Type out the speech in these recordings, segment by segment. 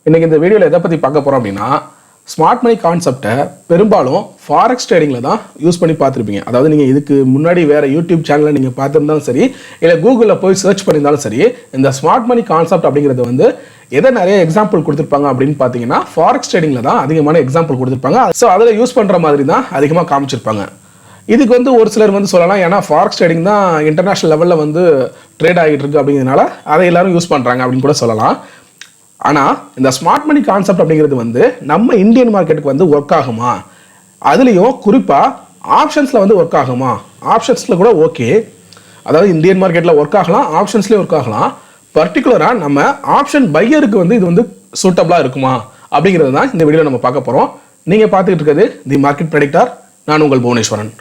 இன்னைக்கு இந்த வீடியோவில் எதை பற்றி பார்க்க போகிறோம் அப்படின்னா ஸ்மார்ட் மணி கான்செப்டை பெரும்பாலும் ஃபாரெக்ஸ் ட்ரேடிங்கில் தான் யூஸ் பண்ணி பார்த்துருப்பீங்க. அதாவது நீங்கள் இதுக்கு முன்னாடி வேறு யூடியூப் சேனலில் நீங்கள் பார்த்துருந்தாலும் சரி, இல்லை கூகுளில் போய் சர்ச் பண்ணியிருந்தாலும் சரி, இந்த ஸ்மார்ட் மணி கான்செப்ட் அப்படிங்கிறது வந்து எதை நிறைய எக்ஸாம்பிள் கொடுத்துருப்பாங்க அப்படின்னு பார்த்தீங்கன்னா ஃபாரெக்ஸ் ட்ரேடிங்கில் தான் அதிகமான எக்ஸாம்பிள் கொடுத்துருப்பாங்க. ஸோ அதில் யூஸ் பண்ணுற மாதிரி தான் அதிகமாக காமிச்சிருப்பாங்க. இதுக்கு வந்து ஒரு சிலர் வந்து சொல்லலாம், ஏன்னா ஃபாரெக்ஸ் ட்ரேடிங் தான் இன்டர்நேஷ்னல் லெவலில் வந்து ட்ரேட் ஆகிட்டு இருக்கு அப்படிங்கிறதுனால அதை எல்லாரும் யூஸ் பண்ணுறாங்க அப்படின்னு கூட சொல்லலாம். ஆனால் இந்த ஸ்மார்ட் மணி கான்செப்ட் அப்படிங்கிறது வந்து நம்ம இந்தியன் மார்க்கெட்டுக்கு வந்து ஒர்க் ஆகுமா, அதுலேயும் குறிப்பாக ஆப்ஷன்ஸில் வந்து ஒர்க் ஆகுமா? ஆப்ஷன்ஸில் கூட ஓகே, அதாவது இந்தியன் மார்க்கெட்டில் ஒர்க் ஆகலாம், ஆப்ஷன்ஸ்லேயும் ஒர்க் ஆகலாம். பர்டிகுலராக நம்ம ஆப்ஷன் பையருக்கு வந்து இது வந்து சூட்டபிளாக இருக்குமா அப்படிங்கிறது தான் இந்த வீடியோவில் நம்ம பார்க்க போகிறோம். நீங்கள் பார்த்துக்கிட்டு இருக்கிறது தி மார்க்கெட் ப்ரெடிக்டார். நான் உங்கள் புவனேஸ்வரன்.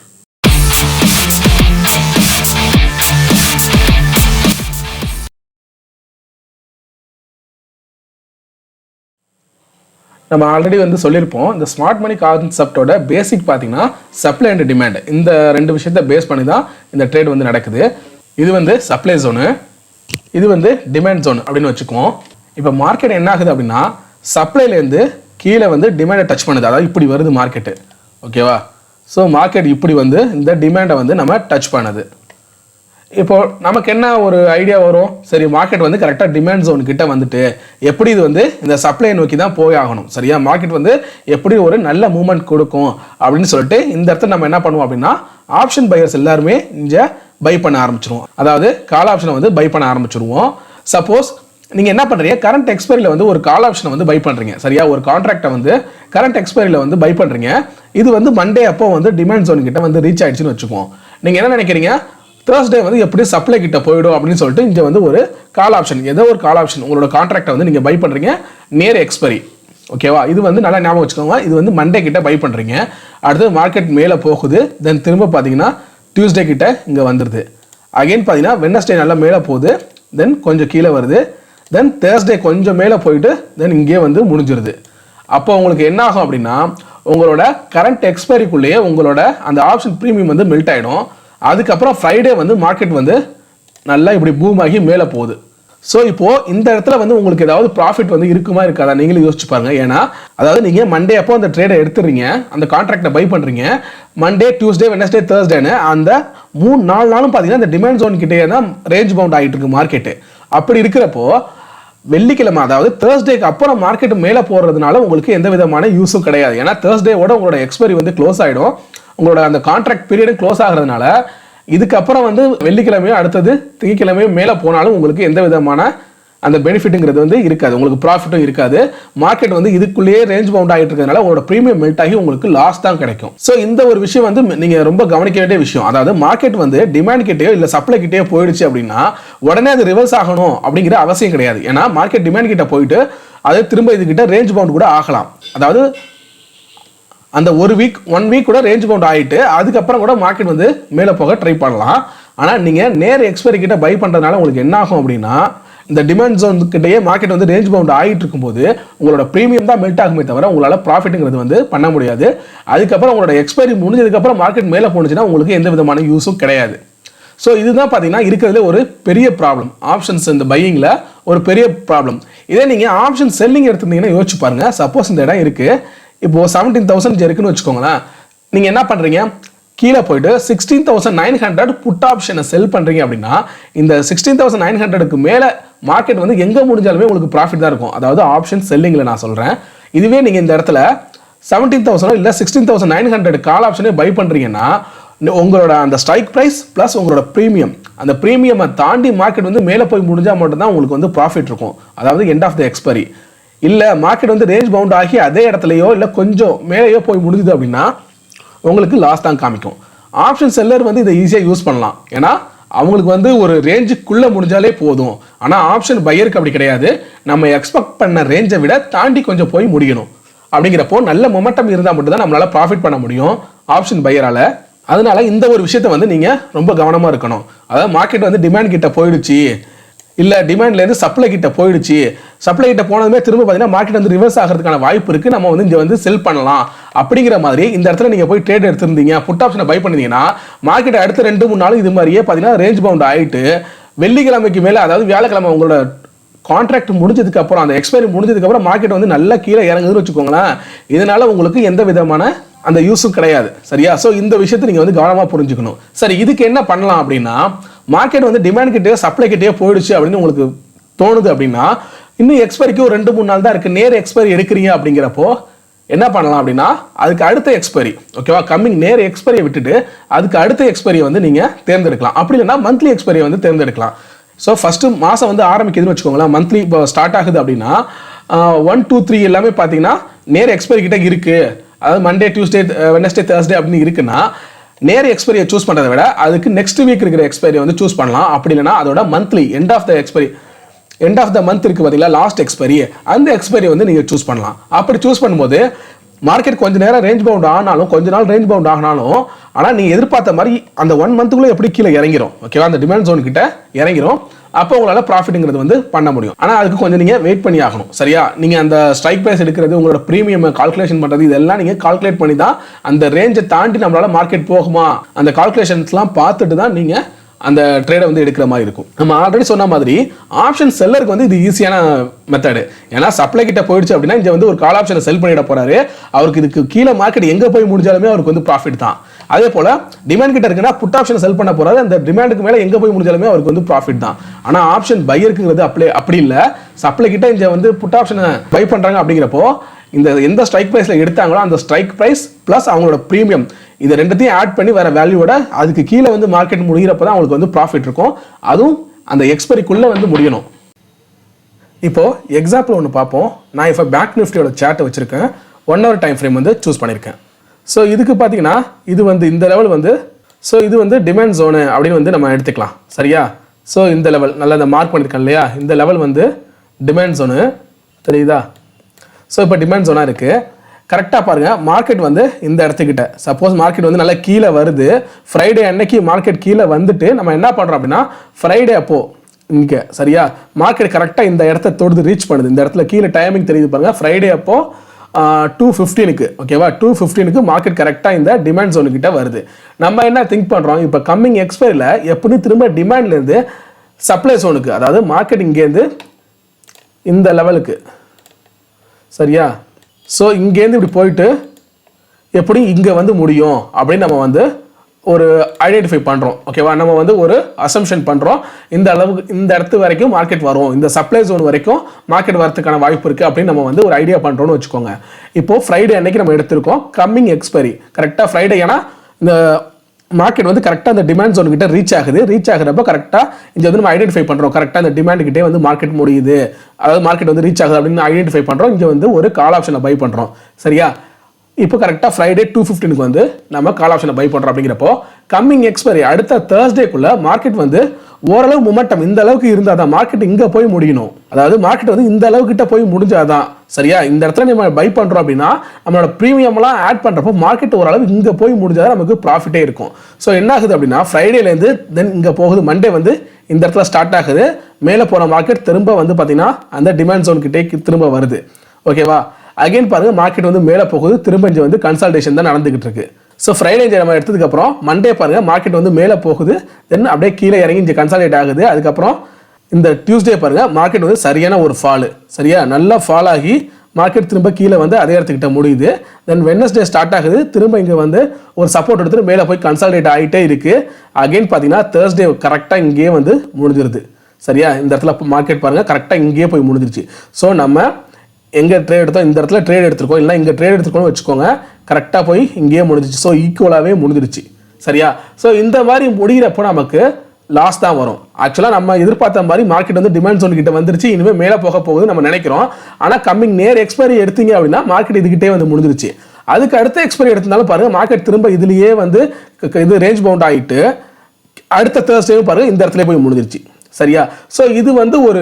நம்ம ஆல்ரெடி வந்து சொல்லியிருப்போம், இந்த ஸ்மார்ட் மணி கான்செப்டோட பேசிக் பார்த்தீங்கன்னா சப்ளை அண்ட் டிமாண்ட், இந்த ரெண்டு விஷயத்தை பேஸ் பண்ணி தான் இந்த ட்ரேட் வந்து நடக்குது. இது வந்து சப்ளை ஜோனு, இது வந்து டிமாண்ட் ஜோன் அப்படின்னு வச்சுக்குவோம். இப்போ மார்க்கெட் என்ன ஆகுது அப்படின்னா சப்ளைலேருந்து கீழே வந்து டிமாண்டை டச் பண்ணுது. அதாவது இப்படி வருது மார்க்கெட்டு, ஓகேவா? ஸோ மார்க்கெட் இப்படி வந்து இந்த டிமாண்டை வந்து நம்ம டச் பண்ணுது. இப்போ நமக்கு என்ன ஒரு ஐடியா வரும், சரி மார்க்கெட் வந்து கரெக்டாக டிமாண்ட் ஜோன் கிட்ட வந்துட்டு எப்படி இது வந்து இந்த சப்ளை நோக்கி தான் போய் ஆகணும், சரியா? மார்க்கெட் வந்து எப்படி ஒரு நல்ல மூவ்மெண்ட் கொடுக்கும் அப்படின்னு சொல்லிட்டு இந்த இடத்துல நம்ம என்ன பண்ணுவோம் அப்படின்னா ஆப்ஷன் பையர்ஸ் எல்லாருமே இங்கே பை பண்ண ஆரம்பிச்சிருவோம். அதாவது கால் ஆப்ஷனை வந்து பை பண்ண ஆரம்பிச்சிருவோம். சப்போஸ் நீங்கள் என்ன பண்ணுறீங்க, கரண்ட் எக்ஸ்பைரியில் வந்து ஒரு கால் ஆப்ஷனை வந்து பை பண்ணுறீங்க, சரியா? ஒரு கான்ட்ராக்டை வந்து கரண்ட் எக்ஸ்பைரியில் வந்து பை பண்ணுறீங்க. இது வந்து மண்டே அப்போ வந்து டிமாண்ட் ஜோன் கிட்ட வந்து ரீச் ஆயிடுச்சுன்னு வச்சுக்குவோம். நீங்கள் என்ன நினைக்கிறீங்க, தேர்ஸ்டே வந்து எப்படி சப்ளை கிட்ட போயிடும் அப்படின்னு சொல்லிட்டு இங்கே வந்து ஒரு கால் ஆப்ஷன், ஏதோ ஒரு கால் ஆப்ஷன் உங்களோட கான்ட்ராக்டை வந்து நீங்கள் பை பண்ணுறீங்க நியர் எக்ஸ்பைரி, ஓகேவா? இது வந்து நல்லா ஞாபகம் வச்சுக்கோங்க. இது வந்து மண்டே கிட்ட பை பண்ணுறீங்க. அடுத்து மார்க்கெட் மேலே போகுது, தென் திரும்ப பார்த்தீங்கன்னா டியூஸ்டே கிட்ட இங்கே வந்துடுது. அகைன் பார்த்தீங்கன்னா வெட்னஸ்டே நல்லா மேலே போகுது, தென் கொஞ்சம் கீழே வருது, தென் தேர்ஸ்டே கொஞ்சம் மேலே போயிட்டு தென் இங்கே வந்து முடிஞ்சிருது. அப்போ உங்களுக்கு என்ன ஆகும் அப்படின்னா உங்களோட கரண்ட் எக்ஸ்பைரிக்குள்ளேயே உங்களோட அந்த ஆப்ஷன் ப்ரீமியம் வந்து மெல்ட் ஆகிடும். அதுக்கப்புறம் ஃப்ரைடே வந்து மார்க்கெட் வந்து நல்லா இப்படி பூம் ஆகி மேலே போகுது. ஸோ இப்போது இந்த இடத்துல வந்து உங்களுக்கு ஏதாவது ப்ராஃபிட் வந்து இருக்குமா இருக்காதா நீங்களும் யோசிச்சு பாருங்க. ஏன்னா அதாவது நீங்கள் மண்டே அப்போ அந்த ட்ரேடை எடுத்துறீங்க, அந்த கான்ட்ராக்டை பை பண்ணுறீங்க. மண்டே, டியூஸ்டே, வெட்னஸ்டே, தேர்ஸ்டேன்னு அந்த 3-4 நாளும் பார்த்தீங்கன்னா இந்த டிமாண்ட் ஜோன் கிட்டே தான் ரேஞ்ச் பவுண்ட் ஆகிட்டு இருக்கு மார்க்கெட்டு. அப்படி இருக்கிறப்போ வெள்ளிக்கிழமை, அதாவது தேர்ஸ்டேக்கு அப்புறம் மார்க்கெட் மேலே போகிறதுனால உங்களுக்கு எந்த விதமான யூஸும் கிடையாது. ஏன்னா தேர்ஸ்டேவோட உங்களோட எக்ஸ்பைரி வந்து க்ளோஸ் ஆகிடும், உங்களோட அந்த கான்ட்ராக்ட் பீரியடு க்ளோஸ் ஆகிறதுனால இதுக்கப்புறம் வந்து வெள்ளிக்கிழமையும் அடுத்தது திங்கக்கிழமையும் மேலே போனாலும் உங்களுக்கு எந்த விதமான அந்த பெனிஃபிட்டுங்கிறது வந்து இருக்காது, உங்களுக்கு ப்ராஃபிட்டும் இருக்காது. மார்க்கெட் வந்து இதுக்குள்ளேயே ரேஞ்ச் பவுண்ட் ஆகிட்டு இருக்கிறதுனால உங்களோட ப்ரீமியம் மெல்ட் ஆகி உங்களுக்கு லாஸ் தான் கிடைக்கும். ஸோ இந்த ஒரு விஷயம் வந்து நீங்கள் ரொம்ப கவனிக்க வேண்டிய விஷயம். அதாவது மார்க்கெட் வந்து டிமாண்ட் கிட்டேயோ இல்லை சப்ளை கிட்டேயோ போயிடுச்சு அப்படின்னா உடனே அது ரிவர்ஸ் ஆகணும் அப்படிங்கிற அவசியம் கிடையாது. ஏன்னா மார்க்கெட் டிமாண்ட் கிட்ட போயிட்டு அது திரும்ப இதுகிட்ட ரேஞ்ச் பவுண்ட் கூட ஆகலாம். அதாவது அந்த ஒன் வீக் கூட ரேஞ்ச் பவுண்ட் ஆகிட்டு அதுக்கப்புறம் கூட மார்க்கெட் வந்து மேலே போக ட்ரை பண்ணலாம். ஆனால் நீங்கள் நேர் எக்ஸ்பைரி கிட்ட பை பண்ணுறதுனால உங்களுக்கு என்ன ஆகும் அப்படின்னா இந்த டிமாண்ட் ஜோன் கிட்டேயே மார்க்கெட் வந்து ரேஞ்ச் பவுண்ட் ஆகிட்டு இருக்கும்போது உங்களோட ப்ரீமியம் தான் மெல்ட் ஆகுமே தவிர உங்களால் ப்ராஃபிட்டுங்கிறது வந்து பண்ண முடியாது. அதுக்கப்புறம் உங்களோட எக்ஸ்பைரி முடிஞ்சதுக்கப்புறம் மார்க்கெட் மேலே போனுச்சுன்னா உங்களுக்கு எந்த விதமான யூஸும் கிடையாது. ஸோ இதுதான் பார்த்தீங்கன்னா இருக்கிறதுல ஒரு பெரிய ப்ராப்ளம், ஆப்ஷன்ஸ் இந்த பையிங்கில் ஒரு பெரிய ப்ராப்ளம். இதே நீங்கள் ஆப்ஷன் செல்லிங் எடுத்துருந்தீங்கன்னா யோசிச்சு பாருங்கள். சப்போஸ் இந்த இடம் இருக்குது, இப்போது 17,000 இருக்குன்னு வச்சுக்கோங்களேன். நீங்கள் என்ன பண்ணுறீங்க, கீழே போயிட்டு 16,900 புட் ஆப்ஷனை செல் பண்ணுறீங்க அப்படின்னா இந்த 16,900க்கு மேலே மார்க்கெட் வந்து எங்கே முடிஞ்சாலுமே உங்களுக்கு ப்ராஃபிட் தான் இருக்கும். அதாவது ஆப்ஷன் செல்லிங்கில் நான் சொல்கிறேன். இதுவே நீங்கள் இந்த இடத்துல 17,000 இல்லை 16,900 கால் ஆப்ஷனே பை பண்ணுறீங்கன்னா உங்களோட அந்த ஸ்ட்ரைக் ப்ரைஸ் ப்ளஸ் உங்களோட ப்ரீமியம், அந்த ப்ரீமியமை தாண்டி மார்க்கெட் வந்து மேலே போய் முடிஞ்சால் மட்டும்தான் உங்களுக்கு வந்து ப்ராஃபிட் இருக்கும். அதாவது எண்ட் ஆஃப் த எக்ஸ்பைரி. இல்லை மார்க்கெட் வந்து ரேஞ்ச் பவுண்ட் ஆகி அதே இடத்துலையோ இல்லை கொஞ்சம் மேலேயோ போய் முடிஞ்சுது அப்படின்னா உங்களுக்கு லாஸ் தான் காமிக்கும். ஆப்ஷன் செல்லர் வந்து இதை ஈஸியாக யூஸ் பண்ணலாம், ஏன்னா அவங்களுக்கு வந்து ஒரு ரேஞ்சுக்குள்ளே முடிஞ்சாலே போதும். ஆனால் ஆப்ஷன் பையருக்கு அப்படி கிடையாது, நம்ம எக்ஸ்பெக்ட் பண்ண ரேஞ்சை விட தாண்டி கொஞ்சம் போய் முடியணும். அப்படிங்கிறப்போ நல்ல மொமெண்டம் இருந்தால் மட்டும்தான் நம்மளால் ப்ராஃபிட் பண்ண முடியும் ஆப்ஷன் பையரால். அதனால இந்த ஒரு விஷயத்தை வந்து நீங்கள் ரொம்ப கவனமாக இருக்கணும். அதாவது மார்க்கெட் வந்து டிமாண்ட் கிட்ட போயிடுச்சு, இல்லை டிமாண்ட்லேருந்து சப்ளை கிட்ட போயிடுச்சு, சப்ளை கிட்ட போனதுமே திரும்ப பார்த்தீங்கன்னா மார்க்கெட் வந்து ரிவர்ஸ் ஆகிறதுக்கான வாய்ப்பு இருக்குது, நம்ம வந்து இங்கே வந்து செல் பண்ணலாம் அப்படிங்கிற மாதிரி இந்த இடத்துல நீங்கள் போய் ட்ரேட் எடுத்திருந்தீங்க, புட் ஆப்ஷனை பை பண்ணிங்கன்னா மார்க்கெட் அடுத்த 2-3 நாள் இது மாதிரியே பார்த்தீங்கன்னா ரேஞ்ச் பவுண்ட் ஆகிட்டு வெள்ளிக்கிழமைக்கு மேலே, அதாவது வியாழக்கிழமை உங்களோட கான்ட்ராக்ட் முடிஞ்சதுக்கு அப்புறம் அந்த எக்ஸ்பைரி முடிஞ்சதுக்கு அப்புறம் மார்க்கெட் வந்து நல்லா கீழே இறங்குதுன்னு வச்சுக்கோங்களேன், இதனால உங்களுக்கு எந்த விதமான அந்த யூஸும் கிடையாது. சரியா? ஸோ இந்த விஷயத்தை நீங்கள் வந்து கவனமாக புரிஞ்சுக்கணும். சரி, இதுக்கு என்ன பண்ணலாம் அப்படின்னா, மார்க்கெட் வந்து டிமாண்ட் கிட்டே சப்ளை கிட்டே போயிடுச்சு அப்படின்னு உங்களுக்கு தோணுது அப்படின்னா, இன்னும் எக்ஸ்பைரிக்கு ஒரு 2-3 நாள் தான் இருக்குது, நேர் எக்ஸ்பைரி எடுக்கிறீங்க அப்படிங்கிறப்போ என்ன பண்ணலாம் அப்படின்னா, அதுக்கு அடுத்த எக்ஸ்பைரி, ஓகேவா, கம்மிங் நேர் எக்ஸ்பைரியை விட்டுட்டு அதுக்கு அடுத்த எக்ஸ்பைரியை வந்து நீங்கள் தேர்ந்தெடுக்கலாம். அப்படி இல்லைன்னா மந்த்லி எக்ஸ்பைரியை வந்து தேர்ந்தெடுக்கலாம். ஸோ ஃபஸ்ட்டு மாதம் வந்து ஆரம்பிக்குதுன்னு வச்சுக்கோங்களேன், மந்த்லி இப்போ ஸ்டார்ட் ஆகுது அப்படின்னா 1, 2, 3 எல்லாமே பார்த்தீங்கன்னா நேர் எக்ஸ்பைரி கிட்ட இருக்குது. அதாவது மண்டே, டியூஸ்டே, வெட்னஸ்டே, தேர்ஸ்டே அப்படின்னு இருக்குன்னா நேர் எக்ஸ்பைரியை சூஸ் பண்ணுறதை விட அதுக்கு நெக்ஸ்ட் வீக் இருக்கிற எக்ஸ்பைரியை வந்து சூஸ் பண்ணலாம். அப்படி இல்லைன்னா அதோட monthly end of the month இருக்குது பார்த்தீங்களா, லாஸ்ட் எக்ஸ்பைரி, அந்த எக்ஸ்பைரி வந்து நீங்கள் சூஸ் பண்ணலாம். அப்படி சூஸ் பண்ணும்போது மார்க்கெட் கொஞ்சம் நேரம் ரேஞ்ச் பவுண்ட் ஆனாலும், கொஞ்ச நாள் ரேஞ்ச் பவுண்ட் ஆனாலும், ஆனால் நீங்கள் எதிர்பார்த்த மாதிரி அந்த 1 மந்த்துக்குள்ளே எப்படி கீழே இறங்கிரும், ஓகேவா, அந்த டிமாண்ட் ஜோன் கிட்ட இறங்கிரும். அப்போ உங்களால் ப்ராஃபிட்டுங்கிறது வந்து பண்ண முடியும். ஆனால் அதுக்கு கொஞ்சம் நீங்கள் வெயிட் பண்ணி ஆகணும். சரியா? நீங்கள் அந்த ஸ்ட்ரைக் ப்ரைஸ் எடுக்கிறது, உங்களோட ப்ரீமியம் கால்குலேஷன் பண்ணுறது, இதெல்லாம் நீங்கள் கால்குலேட் பண்ணி தான் அந்த ரேஞ்சை தாண்டி நம்மளால் மார்க்கெட் போகுமா, அந்த கால்குலேஷன்ஸ்லாம் பார்த்துட்டு தான் நீங்கள் அந்த ட்ரேடை வந்து எடுக்கிற மாதிரி இருக்கும். நம்ம ஆல்ரெடி சொன்ன மாதிரி ஆப்ஷன் செல்லருக்கு வந்து இது ஈஸியான மெத்தடு. ஏன்னா சப்ளை கிட்ட போயிடுச்சு அப்படின்னா இங்கே வந்து ஒரு கால் ஆப்ஷனை செல் பண்ணிட போறாரு. அவருக்கு இதுக்கு கீழே மார்க்கெட் எங்கே போய் முடிஞ்சாலுமே அவருக்கு வந்து ப்ராஃபிட் தான். அதே போல டிமாண்ட் கிட்ட இருக்குன்னா புட் ஆப்ஷனை செல் பண்ண போறாரு, அந்த டிமாண்டுக்கு மேலே எங்கே போய் முடிஞ்சாலுமே அவருக்கு வந்து ப்ராஃபிட் தான். ஆனால் ஆப்ஷன் பையருக்குங்கிறது அப்படி இல்லை. சப்ளை கிட்ட இங்கே வந்து புட் ஆப்ஷனை பை பண்ணுறாங்க அப்படிங்கிறப்போ இந்த எந்த ஸ்ட்ரைக் ப்ரைஸில் எடுத்தாங்களோ அந்த ஸ்ட்ரைக் ப்ரைஸ் ப்ளஸ் அவங்களோட ப்ரீமியம் இது ரெண்டுத்தையும் ஆட் பண்ணி வர வேல்யூவோட அதுக்கு கீழே வந்து மார்க்கெட் முடிகிறப்ப தான் அவங்களுக்கு வந்து ப்ராஃபிட் இருக்கும். அதுவும் அந்த எக்ஸ்பைரிக்குள்ளே வந்து முடியணும். இப்போது எக்ஸாம்பிள் ஒன்று பார்ப்போம். நான் இப்போ பேங்க் நிஃப்டியோட சார்ட்டை வச்சுருக்கேன். 1 hour டைம் ஃப்ரேம் வந்து சூஸ் பண்ணியிருக்கேன். ஸோ இதுக்கு பார்த்தீங்கன்னா இது வந்து இந்த லெவல் வந்து, ஸோ இது வந்து டிமாண்ட் ஜோனு அப்படின்னு வந்து நம்ம எடுத்துக்கலாம். சரியா? ஸோ இந்த லெவல் நல்லா இந்த மார்க் பண்ணியிருக்கேன் இல்லையா, இந்த லெவல் வந்து டிமாண்ட் ஜோனு, தெரியுதா? ஸோ இப்போ டிமாண்ட் ஜோனாக இருக்குது. கரெக்டாக பாருங்கள், மார்க்கெட் வந்து இந்த இடத்துக்கிட்ட சப்போஸ் மார்க்கெட் வந்து நல்லா கீழே வருது, ஃப்ரைடே அன்னைக்கு மார்க்கெட் கீழே வந்துட்டு நம்ம என்ன பண்ணுறோம் அப்படின்னா ஃப்ரைடே அப்போது இங்கே சரியா மார்க்கெட் கரெக்டாக இந்த இடத்த தொடுது, ரீச் பண்ணுது. இந்த இடத்துல கீழே டைமிங் தெரியுது பாருங்கள், ஃப்ரைடே அப்போது 2:15 ஓகேவா, 2:15 மார்க்கெட் கரெக்டாக இந்த டிமாண்ட் ஜோனுக்கிட்ட வருது. நம்ம என்ன திங்க் பண்ணுறோம், இப்போ கம்மிங் எக்ஸ்பைரியில் எப்படி திரும்ப டிமாண்ட்லேருந்து சப்ளை ஜோனுக்கு, அதாவது மார்க்கெட் இங்கேருந்து இந்த லெவலுக்கு, சரியா, ஸோ இங்கேருந்து இப்படி போயிட்டு எப்படி இங்கே வந்து முடியும் அப்படின்னு நம்ம வந்து ஒரு ஐடென்டிஃபை பண்ணுறோம். ஓகேவா, நம்ம வந்து ஒரு அசம்ஷன் பண்ணுறோம், இந்த அளவுக்கு இந்த இடத்து வரைக்கும் மார்க்கெட் வரும், இந்த சப்ளை ஜோன் வரைக்கும் மார்க்கெட் வரதுக்கான வாய்ப்பு இருக்குது அப்படின்னு நம்ம வந்து ஒரு ஐடியா பண்ணுறோன்னு வச்சுக்கோங்க. இப்போது ஃப்ரைடே அன்னைக்கு நம்ம எடுத்திருக்கோம் கம்மிங் எக்ஸ்பைரி, கரெக்டாக ஃப்ரைடே, ஏன்னா இந்த மார்க்கெட் வந்து கரெக்டாக அந்த டிமாண்ட் ஜோன் கிட்ட ரீச் ஆகுறப்ப கரெக்டாக இங்கே வந்து நம்ம ஐடென்டிஃபை பண்ணுறோம், கரெக்டாக அந்த டிமாண்ட் கிட்டே வந்து மார்க்கெட் முடியுது, அதாவது மார்க்கெட் வந்து ரீச் ஆகுது அப்படின்னு ஐடென்டிஃபை பண்ணுறோம். இங்கே வந்து ஒரு கால் ஆப்ஷனை பை பண்ணுறோம். சரியா? இப்போ கரெக்டாக ஃப்ரைடே 2:15 வந்து நம்ம கால் ஆப்ஷனை பை பண்ணுறோம். அப்படிங்கிறப்போ கம்மிங் எக்ஸ்பைரி அடுத்த தேர்ஸ்டேக்குள்ளே மார்க்கெட் வந்து ஓரளவு மொமெண்டம் இந்த அளவுக்கு இருந்தால் தான் மார்க்கெட் இங்கே போய் முடியணும். அதாவது மார்க்கெட் வந்து இந்த அளவுக்கிட்ட போய் முடிஞ்சாதான் சரியா. இந்த இடத்துல நம்ம பை பண்ணுறோம் அப்படின்னா நம்மளோட ப்ரீமியம்லாம் ஆட் பண்ணுறப்போ மார்க்கெட் ஓரளவு இங்கே போய் முடிஞ்சாதான் நமக்கு ப்ராஃபிட்டே இருக்கும். ஸோ என்ன ஆகுது அப்படின்னா ஃப்ரைடேலேருந்து தென் இங்கே போகுது, மண்டே வந்து இந்த இடத்துல ஸ்டார்ட் ஆகுது, மேலே போகிற மார்க்கெட் திரும்ப வந்து பார்த்தீங்கன்னா அந்த டிமாண்ட் ஜோன் கிட்டே திரும்ப வருது. ஓகேவா, அகைன் பாருங்க மார்க்கெட் வந்து மேலே போகுது, திரும்ப இங்கே வந்து கன்சல்டேஷன் தான் நடந்துகிட்டு இருக்கு. ஸோ ஃப்ரைடே நம்ம எடுத்ததுக்கு அப்புறம் மண்டே பாருங்க மார்க்கெட் வந்து மேலே போகுது, தென் அப்படியே கீழே இறங்கி இங்கே கன்சல்டேட் ஆகுது. அதுக்கப்புறம் இந்த டியூஸ்டே பாருங்க மார்க்கெட் வந்து சரியான ஒரு ஃபாலு, சரியா, நல்லா ஃபால் ஆகி மார்க்கெட் திரும்ப கீழே வந்து அதே இடத்துக்கிட்ட முடியுது. தென் வெட்னஸ்டே ஸ்டார்ட் ஆகுது, திரும்ப இங்கே வந்து ஒரு சப்போர்ட் எடுத்துட்டு மேலே போய் கன்சல்டேட் ஆகிட்டே இருக்கு. அகைன் பார்த்தீங்கன்னா தேர்ஸ்டே கரெக்டாக இங்கேயே வந்து முடிஞ்சிருது. சரியா, இந்த இடத்துல மார்க்கெட் பாருங்க கரெக்டாக இங்கேயே போய் முடிஞ்சிருச்சு. ஸோ நம்ம எங்கே ட்ரேட் எடுத்தோம், இந்த இடத்துல ட்ரேட் எடுத்துருக்கோம், இல்லை இங்கே ட்ரேட் எடுத்துருக்கோம்னு வச்சுக்கோங்க, கரெக்டாக போய் இங்கேயே முடிஞ்சிச்சு. ஸோ ஈக்குவலாகவே முடிஞ்சிருச்சு. சரியா, ஸோ இந்த மாதிரி முடிகிறப்போ நமக்கு லாஸ் தான் வரும். ஆக்சுவலாக நம்ம எதிர்பார்த்த மாதிரி மார்க்கெட் வந்து டிமாண்ட் ஜோன் கிட்ட வந்துருச்சு, இனிமேல் மேலே போக போகுது நம்ம நினைக்கிறோம். ஆனால் கம்மிங் நேர் எக்ஸ்பைரி எடுத்தீங்க அப்படின்னா மார்க்கெட் இதுகிட்டே வந்து முடிஞ்சிருச்சு. அதுக்கு அடுத்த எக்ஸ்பைரி எடுத்தாலும் பாருங்க மார்க்கெட் திரும்ப இதுலேயே வந்து இது ரேஞ்ச் பவுண்ட் ஆகிட்டு அடுத்த தேர்ஸ்டேவும் பாருங்க இந்த இடத்துல போய் முடிஞ்சிருச்சு. சரியா, ஸோ இது வந்து ஒரு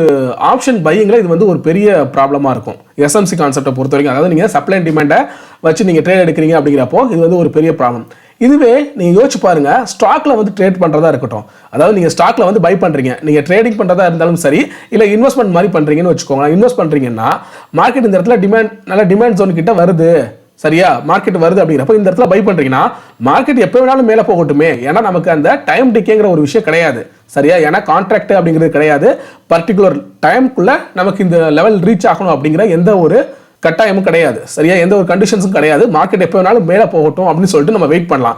ஆப்ஷன் பையிங்கில் இது வந்து ஒரு பெரிய ப்ராப்ளமாக இருக்கும் எஸ்எம்சி கான்செப்டை பொறுத்த வரைக்கும். அதாவது நீங்கள் சப்ளை அண்ட் டிமாண்டை வச்சு நீங்கள் ட்ரேட் எடுக்கிறீங்க அப்படிங்கிறப்போ இது வந்து ஒரு பெரிய ப்ராப்ளம். இதுவே நீங்கள் யோசிச்சு பாருங்க, ஸ்டாக்ல வந்து ட்ரேட் பண்ணுறதா இருக்கட்டும், அதாவது நீங்கள் ஸ்டாக்ல வந்து பை பண்ணுறீங்க, நீங்கள் ட்ரேடிங் பண்ணுறதா இருந்தாலும் சரி, இல்லை இன்வெஸ்ட்மெண்ட் மாதிரி பண்ணுறீங்கன்னு வச்சுக்கோங்க. இன்வெஸ்ட் பண்ணுறீங்கன்னா மார்க்கெட் இந்த இடத்துல நல்ல டிமாண்ட் ஜோன் கிட்ட வருது, சரியா, மார்க்கெட் வருது அப்படிங்கிறப்ப இந்த இடத்துல பை பண்றீங்கன்னா மார்க்கெட் எப்போ வேணாலும் மேலே போகட்டுமே, ஏன்னா நமக்கு அந்த டைம் டிகேங்கிற ஒரு விஷயம் கிடையாது. சரியா, ஏன்னா கான்ட்ராக்ட் அப்படிங்கிறது கிடையாது. பர்டிகுலர் டைமுக்குள்ள நமக்கு இந்த லெவல் ரீச் ஆகணும் அப்படிங்கிற எந்த ஒரு கட்டாயமும் கிடையாது. சரியா, எந்த ஒரு கண்டிஷன்ஸும் கிடையாது. மார்க்கெட் எப்போ வேணாலும் மேலே போகட்டும் அப்படின்னு சொல்லிட்டு நம்ம வெயிட் பண்ணலாம்.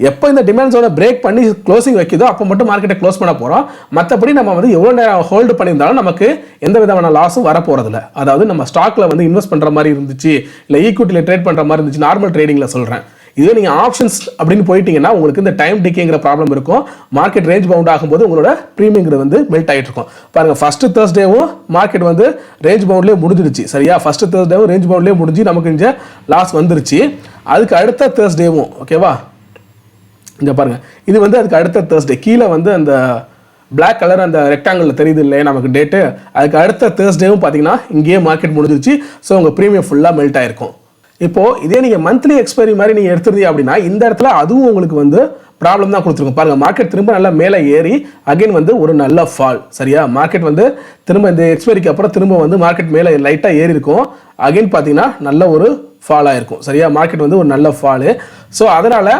எப்போ இந்த டிமாண்ட் ஜோனை பிரேக் பண்ணி க்ளோசிங் வைக்குதோ அப்போ மட்டும் மார்க்கெட்டை க்ளோஸ் பண்ண போகிறோம். மற்றபடி நம்ம வந்து எவ்வளோ நேரம் ஹோல்டு பண்ணியிருந்தாலும் நமக்கு எந்த விதமான லாஸும் வர போகிறதில்ல. அதாவது நம்ம ஸ்டாக்ல வந்து இன்வெஸ்ட் பண்ணுற மாதிரி இருந்துச்சு, இல்லை ஈக்விட்டியில் ட்ரேட் பண்ணுற மாதிரி இருந்துச்சு, நார்மல் ட்ரேடிங்கில் சொல்கிறேன். இதுவே நீங்கள் ஆப்ஷன்ஸ் அப்படின்னு போயிட்டீங்கன்னா உங்களுக்கு இந்த டைம் டிகேங்கிற ப்ராப்ளம் இருக்கும். மார்க்கெட் ரேஞ்ச் பவுண்ட் ஆகும்போது உங்களோட ப்ரீமியங்கிறது வந்து மெல்ட் ஆகிட்டு இருக்கும். பாருங்கள், ஃபர்ஸ்ட் தேர்ஸ்டேவும் மார்க்கெட் வந்து ரேஞ்ச் பவுண்ட்லேயே முடிஞ்சிருச்சு. சரியா, ஃபர்ஸ்ட் தேர்ஸ்டேவும் ரேஞ்ச் பவுண்ட்லேயே முடிஞ்சு நமக்கு இங்கே லாஸ் வந்துருச்சு. அதுக்கு அடுத்த தேர்ஸ்டேவும் ஓகேவா, இங்கே பாருங்கள், இது வந்து அதுக்கு அடுத்த தேர்ஸ்டே கீழே வந்து அந்த பிளாக் கலர் அந்த ரெக்டாங்கிளில் தெரியுது இல்லையா நமக்கு டேட்டு, அதுக்கு அடுத்த தேர்ஸ்டேவும் பார்த்தீங்கன்னா இங்கேயே மார்க்கெட் முடிஞ்சிருச்சு. ஸோ உங்கள் ப்ரீமியம் ஃபுல்லாக மெல்ட் ஆயிருக்கும். இப்போது இதே நீங்கள் மந்த்லி எக்ஸ்பைரி மாதிரி நீங்கள் எடுத்துருந்தீங்க அப்படின்னா இந்த இடத்துல அதுவும் உங்களுக்கு வந்து ப்ராப்ளம் தான் கொடுத்துருக்கும். பாருங்கள், மார்க்கெட் திரும்ப நல்லா மேலே ஏறி அகைன் வந்து ஒரு நல்ல ஃபால். சரியா, மார்க்கெட் வந்து திரும்ப இந்த எக்ஸ்பைரிக்கு அப்புறம் திரும்ப வந்து மார்க்கெட் மேலே லைட்டாக ஏறி இருக்கும். அகைன் பார்த்தீங்கன்னா நல்ல ஒரு ஃபால் ஆயிருக்கும். சரியா, மார்க்கெட் வந்து ஒரு நல்ல ஃபாலு. ஸோ அதனால்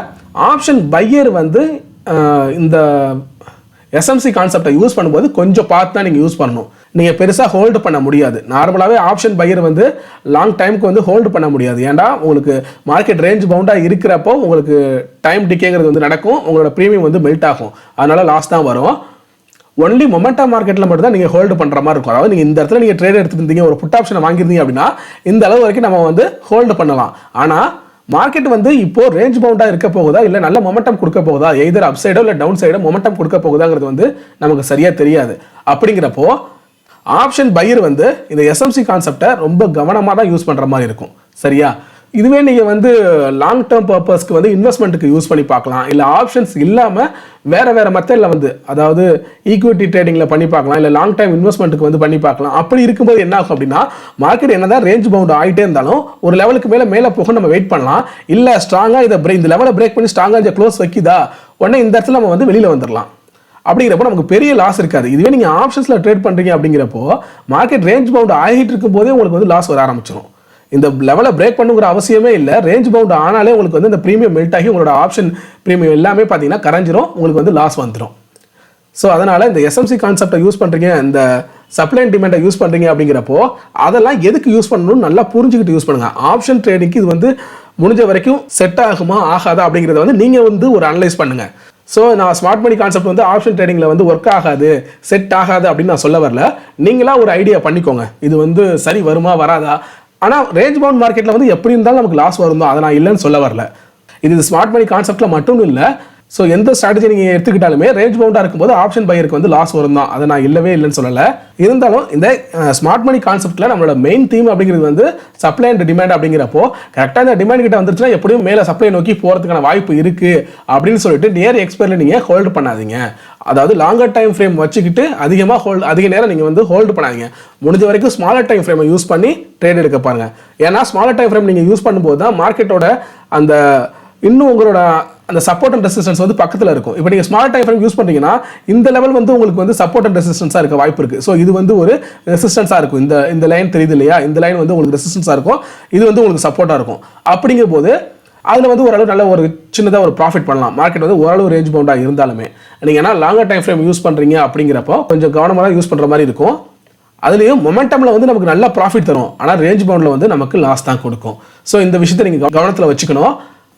ஆப்ஷன் பையர் வந்து இந்த எஸ்எம்சி கான்செப்டை யூஸ் பண்ணும்போது கொஞ்சம் பார்த்து தான் நீங்கள் யூஸ் பண்ணணும். நீங்கள் பெருசாக ஹோல்டு பண்ண முடியாது. நார்மலாகவே ஆப்ஷன் பையர் வந்து லாங் டைமுக்கு வந்து ஹோல்டு பண்ண முடியாது. ஏன்டா உங்களுக்கு மார்க்கெட் ரேஞ்ச் பவுண்டாக இருக்கிறப்போ உங்களுக்கு டைம் டிகேங்கிறது வந்து நடக்கும், உங்களோட ப்ரீமியம் வந்து மெல்ட் ஆகும், அதனால லாஸ் தான் வரும். ஒன்லி மொமெண்டா மார்க்கெட்டில் மட்டும் தான் நீங்கள் ஹோல்டு பண்ணுற மாதிரி இருக்கும். அதாவது நீங்கள் இந்த இடத்துல நீங்கள் ட்ரேட் எடுத்துருந்தீங்க, ஒரு புட் ஆப்ஷனை வாங்கியிருந்தீங்க அப்படின்னா இந்த அளவு வரைக்கும் நம்ம வந்து ஹோல்டு பண்ணலாம். ஆனால் மார்க்கெட் வந்து இப்போ ரேஞ்ச் பவுண்டா இருக்க போகுதா, இல்லை நல்ல மொமெண்டம் கொடுக்க போகுதா, எய்தர் அப் சைடோ இல்லை டவுன் சைடோ மொமெண்டம் கொடுக்க போகுதாங்கிறது வந்து நமக்கு சரியா தெரியாது. அப்படிங்கிறப்போ ஆப்ஷன் பையர் வந்து இந்த எஸ்எம்சி கான்செப்டை ரொம்ப கவனமாக தான் யூஸ் பண்ணுற மாதிரி இருக்கும். சரியா, இதுவே நீங்கள் வந்து லாங் டேர்ம் பர்பஸ்க்கு வந்து இன்வெஸ்ட்மெண்ட்டுக்கு யூஸ் பண்ணி பார்க்கலாம், இல்லை ஆப்ஷன்ஸ் இல்லாமல் வேறு மெத்தடில் வந்து அதாவது ஈக்விட்டி ட்ரேடிங்கில் பண்ணி பார்க்கலாம், இல்லை லாங் டைம் இன்வெஸ்ட்மெண்ட்டுக்கு வந்து பண்ணி பார்க்கலாம். அப்படி இருக்கும்போது என்ன ஆகும் அப்படின்னா மார்க்கெட் என்ன தான் ரேஞ்ச் பவுண்ட் ஆகிட்டே இருந்தாலும் ஒரு லெவலுக்கு மேலே போக நம்ம வெயிட் பண்ணலாம். இல்லை ஸ்ட்ராங்காக இந்த லெவலை பிரேக் பண்ணி ஸ்ட்ராங்காக இந்த க்ளோஸ் வைக்குதா உடனே இந்த இடத்துல நம்ம வந்து வெளியில் வந்துடலாம். அப்படிங்கிறப்போ நமக்கு பெரிய லாஸ் இருக்காது. இதுவே நீங்கள் ஆப்ஷன்ஸில் ட்ரேட் பண்ணுறீங்க அப்படிங்கிறப்போ மார்க்கெட் ரேஞ்ச் பவுண்ட் ஆகிட்டு இருக்கும் போதே உங்களுக்கு வந்து லாஸ் வர ஆரம்பிச்சிடும். இந்த லெவலை பிரேக் பண்ணுங்கிற அவசியமே இல்லை. ரேஞ்ச் பவுண்ட் ஆனாலே உங்களுக்கு வந்து இந்த ப்ரீமியம் மெல்ட் ஆகி உங்களோட ஆப்ஷன் ப்ரீமியம் எல்லாமே பார்த்தீங்கன்னா கரைஞ்சிரும், உங்களுக்கு வந்து லாஸ் வந்துடும். ஸோ அதனால் இந்த எஸ்எம்சி கான்செப்டை யூஸ் பண்ணுறீங்க, இந்த சப்ளை அண்ட் டிமாண்டை யூஸ் பண்ணுறீங்க அப்படிங்கிறப்போ அதெல்லாம் எதுக்கு யூஸ் பண்ணணும்னு நல்லா புரிஞ்சுக்கிட்டு யூஸ் பண்ணுங்கள். ஆப்ஷன் ட்ரேடிங்க்கு இது வந்து முடிஞ்ச வரைக்கும் செட் ஆகுமா ஆகாதா அப்படிங்கிறத வந்து நீங்கள் வந்து ஒரு அனலைஸ் பண்ணுங்கள். ஸோ நான் ஸ்மார்ட் மணி கான்செப்ட் வந்து ஆப்ஷன் ட்ரேடிங்கில் வந்து ஒர்க் ஆகாது, செட் ஆகாது அப்படின்னு நான் சொல்ல வரல. நீங்களா ஒரு ஐடியா பண்ணிக்கோங்க, இது வந்து சரி வருமா வராதா. ஆனால் ரேஞ்ச் பவுண்ட் மார்க்கெட்டில் வந்து எப்படி இருந்தாலும் நமக்கு லாஸ் வரும் தான், அதை நான் இல்லைன்னு சொல்ல வரல. இது ஸ்மார்ட் மணி கான்செப்டில் மட்டும் இல்லை. ஸோ எந்த ஸ்ட்ராட்டஜி நீங்கள் எடுத்துக்கிட்டாலுமே ரேஞ்ச் பவுண்டாக இருக்கும்போது ஆப்ஷன் பையருக்கு வந்து லாஸ் வரும் தான், அதை நான் இல்லைன்னு சொல்லலை. இருந்தாலும் இந்த ஸ்மார்ட் மணி கான்செப்ட்டில் நம்மளோட மெயின் தீம் அப்படிங்கிறது வந்து சப்ளை அண்ட் டிமாண்ட். அப்படிங்கிறப்போ கரெக்டாக இந்த டிமாண்ட் கிட்ட வந்துருச்சுன்னா எப்படியும் மேலே சப்ளை நோக்கி போகிறதுக்கான வாய்ப்பு இருக்குது அப்படின்னு சொல்லிட்டு நியர் எக்ஸ்பைரியில் நீங்கள் ஹோல்டு பண்ணாதீங்க. அதாவது லாங்கர் டைம் ஃப்ரேம் வச்சுக்கிட்டு அதிக நேரம் நீங்கள் வந்து ஹோல்டு பண்ணாதீங்க. முடிஞ்ச வரைக்கும் ஸ்மாலர் டைம் ஃப்ரேமை யூஸ் பண்ணி ட்ரேட் எடுக்க பாருங்க. ஏன்னா ஸ்மாலர் டைம் ஃப்ரேம் நீங்கள் யூஸ் பண்ணும்போது தான் மார்க்கெட்டோட அந்த இன்னும் உங்களோட அந்த சப்போர்ட் அண்ட் ரெசிஸ்டன்ஸ் வந்து பக்கத்தில் இருக்கும். இப்போ நீங்கள் ஸ்மால் டைம் ஃப்ரேம் யூஸ் பண்ணுறீங்கன்னா இந்த லெவல் வந்து உங்களுக்கு வந்து சப்போர்ட் அண்ட் ரெசிஸ்டன்ஸாக இருக்க வாய்ப்பு இருக்குது. ஸோ இது வந்து ஒரு ரெசிஸ்டன்ஸாக இருக்கும். இந்த லைன் தெரியுது இல்லையா, இந்த லைன் வந்து உங்களுக்கு ரெசிஸ்டன்ஸாக இருக்கும், இது வந்து உங்களுக்கு சப்போர்ட்டாக இருக்கும். அப்படிங்கும்போது அதில் வந்து ஓரளவு நல்ல ஒரு சின்னதாக ஒரு ப்ராஃபிட் பண்ணலாம். மார்க்கெட் வந்து ஓரளவு ரேஞ்ச் பவுண்டாக இருந்தாலுமே நீங்கள் ஏன்னா லாங்கர் டைம் ஃப்ரேம் யூஸ் பண்ணுறீங்க அப்படிங்கிறப்போ கொஞ்சம் கவனமாக தான் யூஸ் பண்ணுற மாதிரி இருக்கும். அதுலேயும் மொமெண்டமில் வந்து நமக்கு நல்ல ப்ராஃபிட் தரும், ஆனால் ரேஞ்ச் பவுண்டில் வந்து நமக்கு லாஸ் தான் கொடுக்கும். ஸோ இந்த விஷயத்தை நீங்கள் கவனத்தில் வச்சுக்கணும்.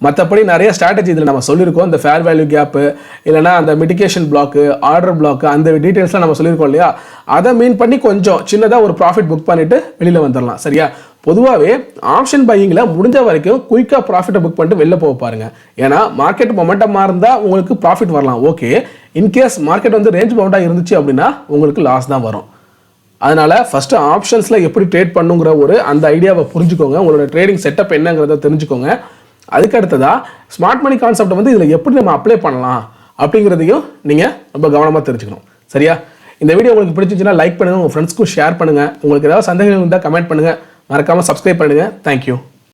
மற்றபடி நிறைய ஸ்ட்ராட்டஜி இதில் நம்ம சொல்லியிருக்கோம். இந்த ஃபேர் வேல்யூ கேப்பு இல்லைனா அந்த மிட்டிகேஷன் பிளாக்கு, ஆர்டர் பிளாக்கு, அந்த டீட்டெயில்ஸ்லாம் நம்ம சொல்லியிருக்கோம் இல்லையா, அதை மீன் பண்ணி கொஞ்சம் சின்னதாக ஒரு ப்ராஃபிட் புக் பண்ணிவிட்டு வெளியில் வந்துடலாம். சரியா, பொதுவாகவே ஆப்ஷன் பையிங்கில் முடிஞ்ச வரைக்கும் குயிக்காக ப்ராஃபிட்டை புக் பண்ணிட்டு வெளில போக பாருங்கள். ஏன்னா மார்க்கெட் மொமெண்டமாக இருந்தால் உங்களுக்கு ப்ராஃபிட் வரலாம், ஓகே. இன்கேஸ் மார்க்கெட் வந்து ரேஞ்ச் பவுண்டாக இருந்துச்சு அப்படின்னா உங்களுக்கு லாஸ் தான் வரும். அதனால் ஃபஸ்ட்டு ஆப்ஷன்ஸில் எப்படி ட்ரேட் பண்ணுங்கிற ஒரு அந்த ஐடியாவை புரிஞ்சுக்கோங்க, உங்களோட ட்ரேடிங் செட்டப் என்னங்கிறத தெரிஞ்சுக்கோங்க. அதுக்கு அடுத்ததாக ஸ்மார்ட் மணி கான்செப்டை வந்து இதில் எப்படி நம்ம அப்ளை பண்ணலாம் அப்படிங்கிறதையும் நீங்கள் ரொம்ப கவனமாக தெரிஞ்சுக்கணும். சரியா, இந்த வீடியோ உங்களுக்கு பிடிச்சிச்சுன்னா லைக் பண்ணுங்கள், உங்கள் ஃப்ரெண்ட்ஸ்க்கும் ஷேர் பண்ணுங்கள். உங்களுக்கு ஏதாவது சந்தேகங்கள் இருந்தால் கமெண்ட் பண்ணுங்கள், மறக்காமல் சப்ஸ்கிரைப் பண்ணுங்கள். தேங்க்யூ.